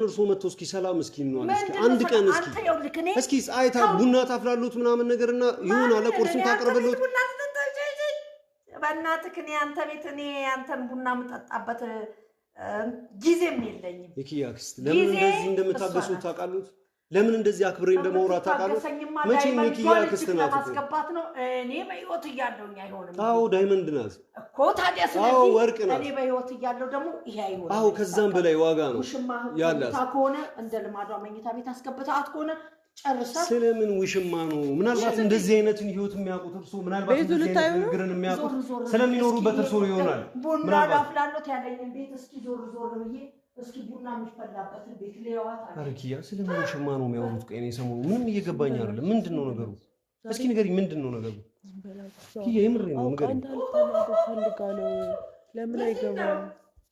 እርሶ መጥቶ እስኪ ሰላም እስኪ ነው እስኪ አንድ ቀን እስኪ አይታ ቡና ታፍላሉት ምናምን ነገርና ይሁን አለ ቁርስን ታቀርበሉት በእናትህ እኔ አንተ ቤት እኔ አንተን ቡና መጠጣበት ጊዜም የለኝም ይኪያክስት ለምን እንደዚህ እንደምታገሱ ታውቃሉት ለምን እንደዚህ አክብሬ እንደማውራት ታውቃሉት መቼ ይኪያክስት ናት ማስገባት ነው እኔ በህይወት እያለሁኝ አይሆንም አዎ ዳይመንድ ናት እኮ ታዲያ ስለዚህ ወርቅ ናት እኔ በህይወት እያለሁ ደግሞ ይሄ አይሆንም አዎ ከዛም በላይ ዋጋ ነው ያላት ታኮነ እንደ ልማዷ መኝታ ቤት አስገብታት አትኮነ ጨርሳ ስለምን ውሽማ ነው ምናልባት እንደዚህ አይነትን ህይወት የሚያውቁት እርሱ ምናልባት እንደዚህ አይነት ግርን የሚያውቁት ስለሚኖሩበት እርሱ ይሆናል ቡና አፍላሎት ያለኝ ቤት እስኪ ዞር ብዬ እስኪ ቡና የሚፈላበት ቤት ለያዋት አርኪያ ስለምን ውሽማ ነው የሚያወሩት ቀኔ ሰሞኑ ምንም እየገባኝ አይደለም ምንድነው ነገሩ እስኪ ንገሪኝ ምንድነው ነገሩ ኪያ የምሬ ነው ንገሪኝ አንተ ልታናደ ፈልጋለሁ ለምን አይገባም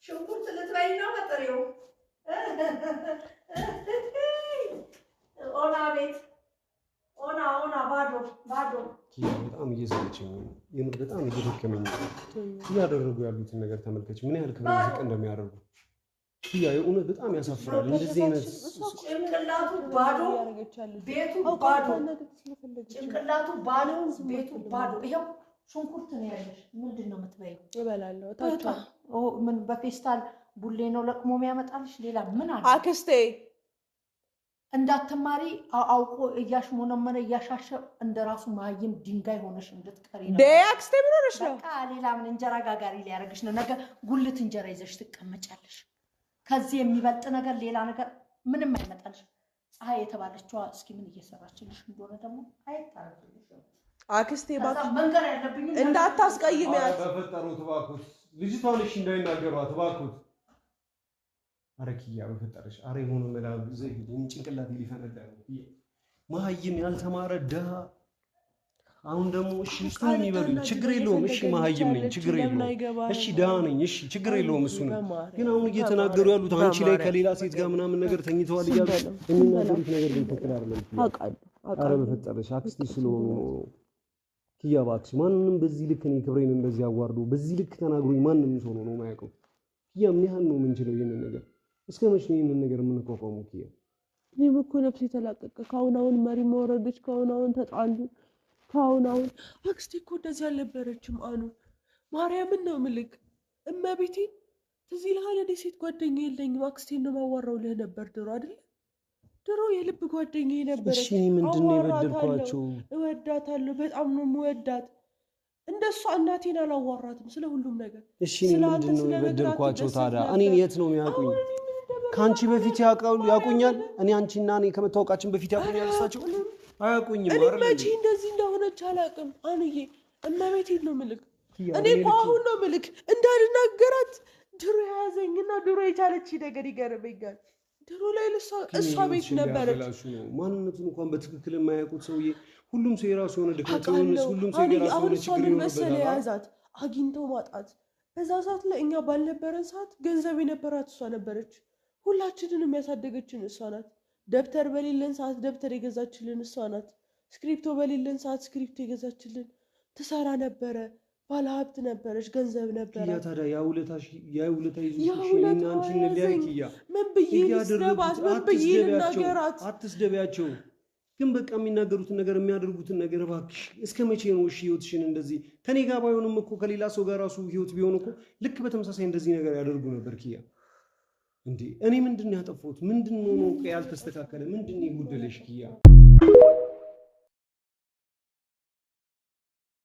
ሽንኩርት ልትበይ ነው መጠሪው ኦና ቤት ኦና ባዶ በጣም እየሰለቸኝ የምር በጣም እየደከመኝ እያደረጉ ያሉትን ነገር ተመልከች ምን ያህል ክብር ዝቅ እንደሚያደርጉ ያ የእውነት በጣም ያሳፍራል እንደዚህ አይነት ጭንቅላቱ ባዶ ቤቱ ባዶ ጭንቅላቱ ባዶ ቤቱ ባዶ ይሄው ሽንኩርት ነው ያለሽ ምንድነው የምትበይው እበላለሁ ታጣ ምን በፌስታል ቡሌ ነው ለቅሞ የሚያመጣልሽ ሌላ ምን አለ አክስቴ እንዳትማሪ አውቆ እያሽሞነመነ እያሻሸ እንደራሱ ማይም ድንጋይ ሆነሽ እንድትቀሪ ነው ዴክስቴ ምን ሆነሽ ነው በቃ ሌላ ምን እንጀራ ጋጋሪ ሊያረግሽ ነው ነገ ጉልት እንጀራ ይዘሽ ትቀመጫለሽ ከዚህ የሚበልጥ ነገር ሌላ ነገር ምንም አይመጣልሽ ፀሐይ የተባለችው እስኪ ምን እየሰራችልሽ እንደሆነ ደግሞ አይታረግልሽ አክስቴ ባክ መንገር ያለብኝ እንዳታስቀይሚያት በፈጠሩት ባኩት ልጅቷን እሺ እንዳይናገሯት ባኩት አረኪያ በፈጠረሽ አሬ ሆኖ መላብ ዘይድ ጭንቅላት ሊፈነዳ ነው ማህይም ያልተማረ ደሃ አሁን ደግሞ እሺ እሱን ይበሉ ችግር የለውም እሺ ማህይም ነኝ ችግር የለውም እሺ ደሃ ነኝ እሺ ችግር የለውም እሱ ነው ግን አሁን እየተናገሩ ያሉት አንቺ ላይ ከሌላ ሴት ጋር ምናምን ነገር ተኝተዋል ይያሉ የሚናገሩት ነገር ሊፈቅድ አይደለም አረ በፈጠረሽ አክስቴ ስለሆኑ ኪያ ባክሽ ማንንም በዚህ ልክ እኔ ክብሬን እንደዚህ አዋርዶ በዚህ ልክ ተናግሮኝ ማንንም ሰው ነው የማያውቀው ኪያ ምን ያህል ነው የምንችለው ይሄንን ነገር እስከ መቼ ነው ይሄንን ነገር የምንቋቋመው ኪያ እኔም እኮ ነፍሴ ተላቀቀ ካሁን መሪ መወረዶች ካሁን ተጣሉ ካሁን አክስቴ እኮ እንደዚህ አልነበረችም አኑ ማርያምን ነው ምልክ እመቤቴ ትዝ ይልሃል እኔ ሴት ጓደኛ የለኝም አክስቴን ነው ማዋራው ልህ ነበር ድሮ አይደል ድሮ የልብ ጓደኛዬ ነበረች እሺ ምንድነው የበደልኳቸው እወዳታለሁ በጣም ነው የምወዳት እንደሷ እናቴን አላዋራትም ስለ ሁሉም ነገር እሺ ምንድነው የበደልኳቸው ታዲያ እኔን የት ነው የሚያውቁኝ ካንቺ በፊት ያውቁኛል እኔ አንቺና እኔ ከመታወቃችን በፊት ያውቁኛል እሳቸው አያውቁኝም አይደል መቼ እንደዚህ እንደሆነች አላውቅም አንዬ እመቤቴን ነው ምልክ እኔ እኮ አሁን ነው ምልክ እንዳልናገራት ድሮ ያዘኝና ድሮ የቻለች ነገር ይገርመኛል ድሮ ላይ እሷ ቤት ነበረች ማንነቱን እንኳን በትክክል የማያውቁት ሰውዬ ሁሉም ሰው የራሱ የሆነ ድክመት ሁሉም ሰው የራሱ የሆነ ችግር ይኖርበታል ያዛት አግኝተው ማጣት በዛ ሰዓት ላይ እኛ ባልነበረን ሰዓት ገንዘብ የነበራት እሷ ነበረች ሁላችንን የሚያሳደገችን እሷ ናት ደብተር በሌለን ሰዓት ደብተር የገዛችልን እሷ ናት ስክሪፕቶ በሌለን ሰዓት ስክሪፕቶ የገዛችልን ትሰራ ነበረ ባለሀብት ነበረች ገንዘብ ነበረ ያ ታዲያ ያውለታ ይዙሽኝና አንቺ ነለያይኪያ ምን ብዬ ልስደባት ምን ብዬ ልናገራት አትስደቢያቸው ግን በቃ የሚናገሩትን ነገር የሚያደርጉትን ነገር እባክሽ እስከ መቼ ነው እሺ ህይወትሽን እንደዚህ ከኔ ጋር ባይሆንም እኮ ከሌላ ሰው ጋር ራሱ ህይወት ቢሆን እኮ ልክ በተመሳሳይ እንደዚህ ነገር ያደርጉ ነበር ኪያ እንዴ እኔ ምንድነው ያጠፋሁት ምንድነው ነው ያልተስተካከለ ምንድነው ይጎደለሽ ኪያ